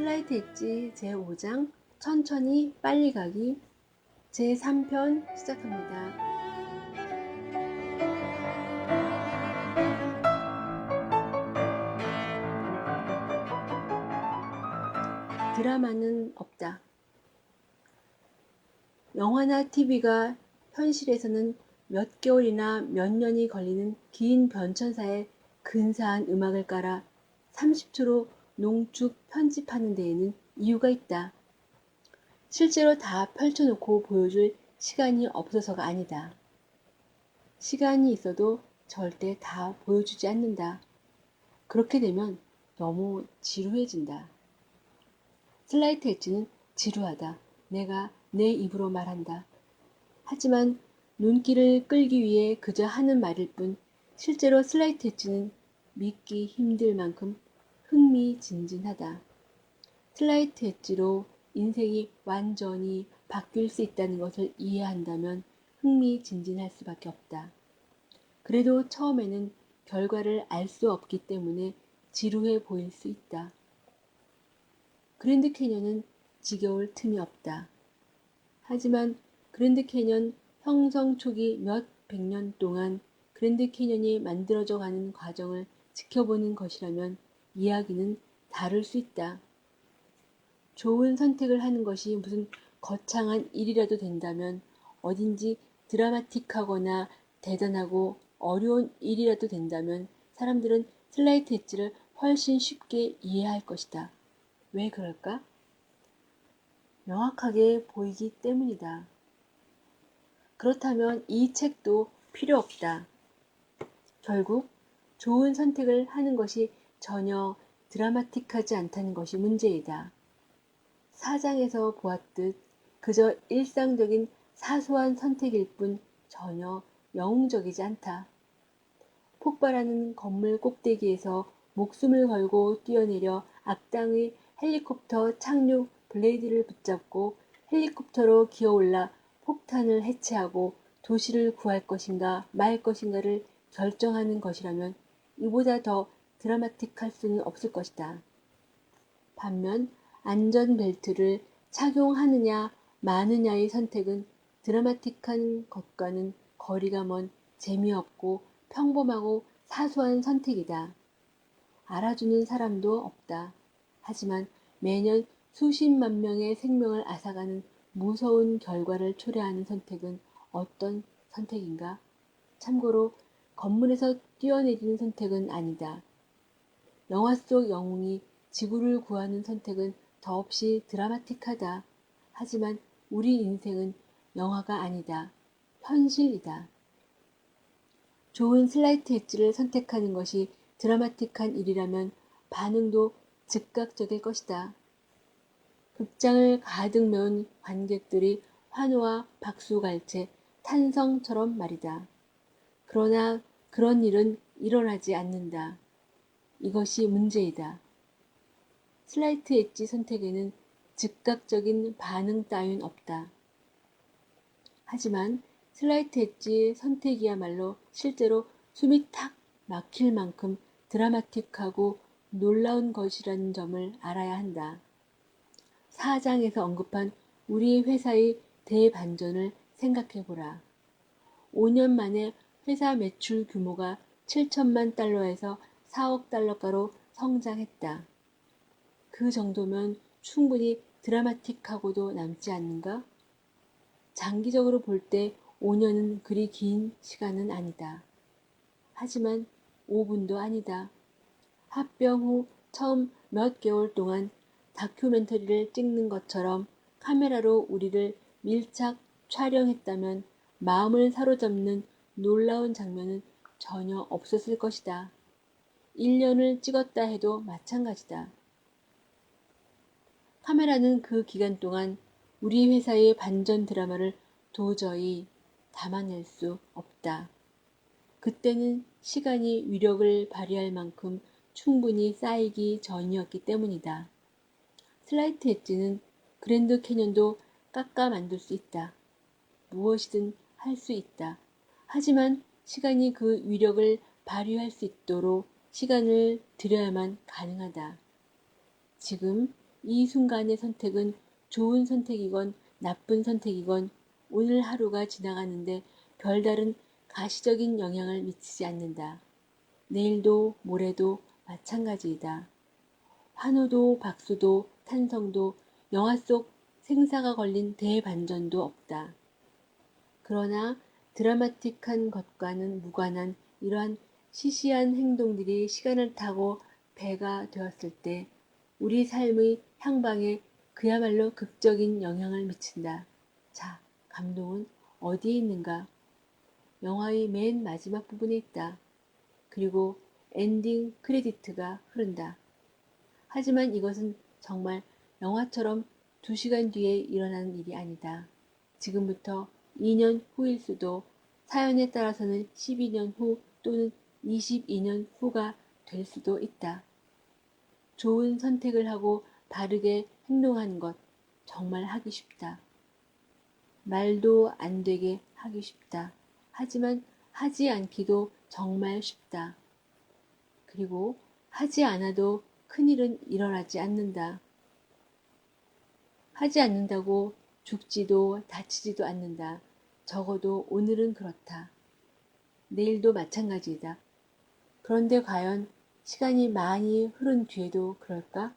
슬라이트 엣지 제5장 천천히 빨리 가기 제3편 시작합니다. 드라마는 없다. 영화나 TV가 현실에서는 몇 개월이나 몇 년이 걸리는 긴 변천사에 근사한 음악을 깔아 30초로 농축 편집하는 데에는 이유가 있다. 실제로 다 펼쳐놓고 보여줄 시간이 없어서가 아니다. 시간이 있어도 절대 다 보여주지 않는다. 그렇게 되면 너무 지루해진다. 슬라이트 엣지는 지루하다. 내가 내 입으로 말한다. 하지만 눈길을 끌기 위해 그저 하는 말일 뿐 실제로 슬라이트 엣지는 믿기 힘들 만큼 흥미진진하다. 슬라이트 엣지로 인생이 완전히 바뀔 수 있다는 것을 이해한다면 흥미진진할 수밖에 없다. 그래도 처음에는 결과를 알 수 없기 때문에 지루해 보일 수 있다. 그랜드 캐년은 지겨울 틈이 없다. 하지만 그랜드 캐년 형성 초기 몇 백 년 동안 그랜드 캐년이 만들어져 가는 과정을 지켜보는 것이라면 이야기는 다를 수 있다. 좋은 선택을 하는 것이 무슨 거창한 일이라도 된다면 어딘지 드라마틱하거나 대단하고 어려운 일이라도 된다면 사람들은 슬라이트 엣지를 훨씬 쉽게 이해할 것이다. 왜 그럴까? 명확하게 보이기 때문이다. 그렇다면 이 책도 필요 없다. 결국 좋은 선택을 하는 것이 전혀 드라마틱하지 않다는 것이 문제이다. 사장에서 보았듯 그저 일상적인 사소한 선택일 뿐 전혀 영웅적이지 않다. 폭발하는 건물 꼭대기에서 목숨을 걸고 뛰어내려 악당의 헬리콥터 착륙 블레이드를 붙잡고 헬리콥터로 기어올라 폭탄을 해체하고 도시를 구할 것인가 말 것인가를 결정하는 것이라면 이보다 더 드라마틱할 수는 없을 것이다. 반면 안전벨트를 착용하느냐 마느냐의 선택은 드라마틱한 것과는 거리가 먼 재미없고 평범하고 사소한 선택이다. 알아주는 사람도 없다. 하지만 매년 수십만 명의 생명을 앗아가는 무서운 결과를 초래하는 선택은 어떤 선택인가? 참고로 건물에서 뛰어내리는 선택은 아니다. 영화 속 영웅이 지구를 구하는 선택은 더없이 드라마틱하다. 하지만 우리 인생은 영화가 아니다. 현실이다. 좋은 슬라이트 엣지를 선택하는 것이 드라마틱한 일이라면 반응도 즉각적일 것이다. 극장을 가득 메운 관객들이 환호와 박수갈채, 탄성처럼 말이다. 그러나 그런 일은 일어나지 않는다. 이것이 문제이다. 슬라이트 엣지 선택에는 즉각적인 반응 따윈 없다. 하지만 슬라이트 엣지 선택이야말로 실제로 숨이 탁 막힐 만큼 드라마틱하고 놀라운 것이라는 점을 알아야 한다. 4장에서 언급한 우리 회사의 대반전을 생각해보라. 5년 만에 회사 매출 규모가 7천만 달러에서 4억 달러가로 성장했다. 그 정도면 충분히 드라마틱하고도 남지 않는가? 장기적으로 볼 때 5년은 그리 긴 시간은 아니다. 하지만 5분도 아니다. 합병 후 처음 몇 개월 동안 다큐멘터리를 찍는 것처럼 카메라로 우리를 밀착 촬영했다면 마음을 사로잡는 놀라운 장면은 전혀 없었을 것이다. 1년을 찍었다 해도 마찬가지다. 카메라는 그 기간 동안 우리 회사의 반전 드라마를 도저히 담아낼 수 없다. 그때는 시간이 위력을 발휘할 만큼 충분히 쌓이기 전이었기 때문이다. 슬라이트 엣지는 그랜드 캐년도 깎아 만들 수 있다. 무엇이든 할 수 있다. 하지만 시간이 그 위력을 발휘할 수 있도록 시간을 들여야만 가능하다. 지금 이 순간의 선택은 좋은 선택이건 나쁜 선택이건 오늘 하루가 지나가는데 별다른 가시적인 영향을 미치지 않는다. 내일도 모레도 마찬가지이다. 환호도 박수도 탄성도 영화 속 생사가 걸린 대반전도 없다. 그러나 드라마틱한 것과는 무관한 이러한 시시한 행동들이 시간을 타고 배가 되었을 때 우리 삶의 향방에 그야말로 극적인 영향을 미친다. 자, 감동은 어디에 있는가? 영화의 맨 마지막 부분에 있다. 그리고 엔딩 크레디트가 흐른다. 하지만 이것은 정말 영화처럼 2시간 뒤에 일어나는 일이 아니다. 지금부터 2년 후일 수도, 사연에 따라서는 12년 후 또는 22년 후가 될 수도 있다. 좋은 선택을 하고 바르게 행동하는 것 정말 하기 쉽다. 말도 안 되게 하기 쉽다. 하지만 하지 않기도 정말 쉽다. 그리고 하지 않아도 큰일은 일어나지 않는다. 하지 않는다고 죽지도 다치지도 않는다. 적어도 오늘은 그렇다. 내일도 마찬가지이다. 그런데 과연 시간이 많이 흐른 뒤에도 그럴까?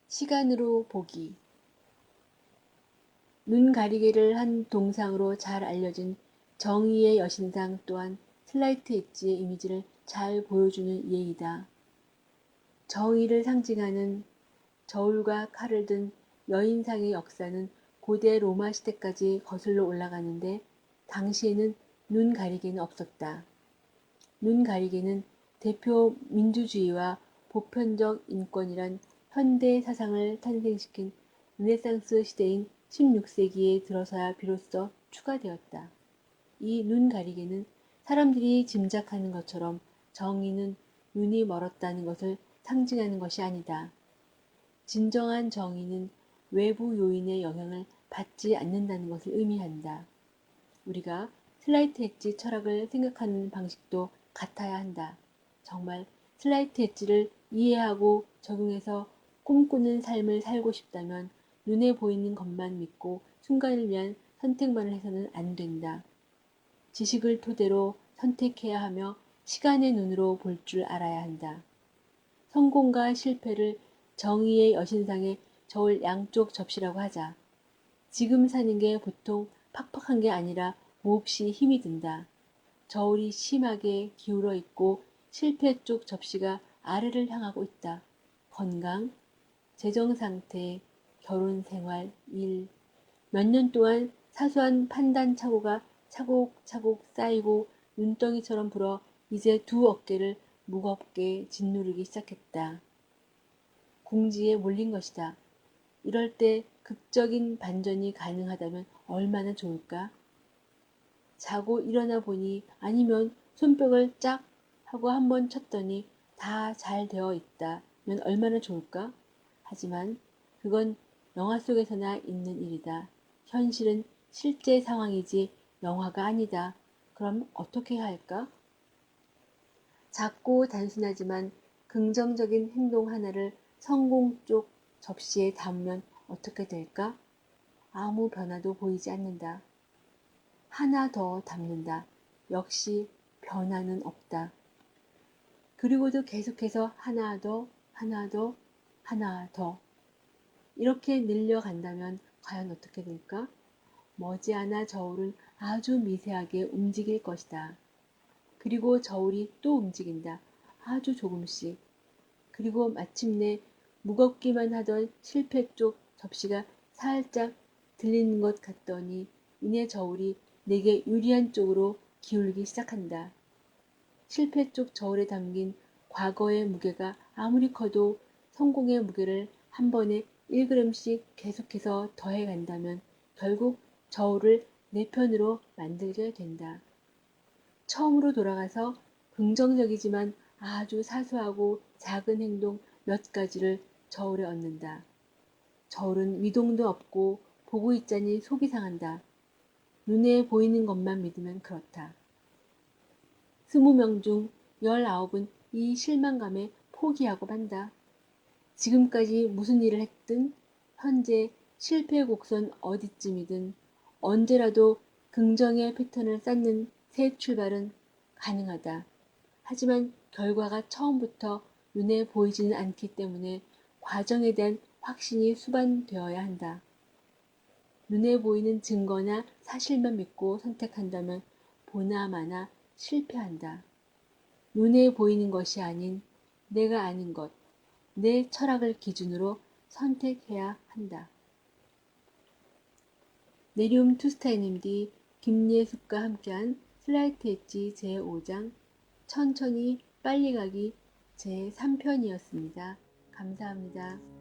시간으로 보기. 눈 가리개를 한 동상으로 잘 알려진 정의의 여신상 또한 슬라이트 엣지의 이미지를 잘 보여주는 예이다. 정의를 상징하는 저울과 칼을 든 여인상의 역사는 고대 로마 시대까지 거슬러 올라가는데 당시에는 눈 가리개는 없었다. 눈 가리개는 대표 민주주의와 보편적 인권이란 현대 사상을 탄생시킨 르네상스 시대인 16세기에 들어서야 비로소 추가되었다. 이 눈 가리개는 사람들이 짐작하는 것처럼 정의는 눈이 멀었다는 것을 상징하는 것이 아니다. 진정한 정의는 외부 요인의 영향을 받지 않는다는 것을 의미한다. 우리가 슬라이트 엣지 철학을 생각하는 방식도 같아야 한다. 정말 슬라이트 엣지를 이해하고 적용해서 꿈꾸는 삶을 살고 싶다면 눈에 보이는 것만 믿고 순간을 위한 선택만을 해서는 안 된다. 지식을 토대로 선택해야 하며 시간의 눈으로 볼 줄 알아야 한다. 성공과 실패를 정의의 여신상의 저울 양쪽 접시라고 하자. 지금 사는 게 보통 팍팍한 게 아니라 몹시 힘이 든다. 저울이 심하게 기울어 있고 실패 쪽 접시가 아래를 향하고 있다. 건강, 재정 상태, 결혼 생활, 일. 몇 년 동안 사소한 판단 착오가 차곡차곡 쌓이고 눈덩이처럼 불어 이제 두 어깨를 무겁게 짓누르기 시작했다. 궁지에 몰린 것이다. 이럴 때 극적인 반전이 가능하다면 얼마나 좋을까? 자고 일어나 보니 아니면 손뼉을 짝 하고 한번 쳤더니 다 잘 되어 있다면 얼마나 좋을까? 하지만 그건 영화 속에서나 있는 일이다. 현실은 실제 상황이지 영화가 아니다. 그럼 어떻게 해야 할까? 작고 단순하지만 긍정적인 행동 하나를 성공 쪽 접시에 담으면 어떻게 될까? 아무 변화도 보이지 않는다. 하나 더 담는다. 역시 변화는 없다. 그리고도 계속해서 하나 더, 하나 더, 하나 더. 이렇게 늘려간다면 과연 어떻게 될까? 머지않아 저울은 아주 미세하게 움직일 것이다. 그리고 저울이 또 움직인다. 아주 조금씩. 그리고 마침내 무겁기만 하던 실패 쪽 접시가 살짝 들리는 것 같더니 이내 저울이 내게 유리한 쪽으로 기울기 시작한다. 실패 쪽 저울에 담긴 과거의 무게가 아무리 커도 성공의 무게를 한 번에 1g씩 계속해서 더해 간다면 결국 저울을 내 편으로 만들게 된다. 처음으로 돌아가서 긍정적이지만 아주 사소하고 작은 행동 몇 가지를 저울에 얻는다. 저울은 위동도 없고 보고 있자니 속이 상한다. 눈에 보이는 것만 믿으면 그렇다. 20명 중 19은 이 실망감에 포기하고 만다. 지금까지 무슨 일을 했든 현재 실패의 곡선 어디쯤이든 언제라도 긍정의 패턴을 쌓는 새 출발은 가능하다. 하지만 결과가 처음부터 눈에 보이지는 않기 때문에 과정에 대한 확신이 수반되어야 한다. 눈에 보이는 증거나 사실만 믿고 선택한다면 보나마나 실패한다. 눈에 보이는 것이 아닌 내가 아는 것, 내 철학을 기준으로 선택해야 한다. 네리움 투스타인님디 김예숙과 함께한 슬라이트 엣지 제5장 천천히 빨리 가기 제3편이었습니다. 감사합니다.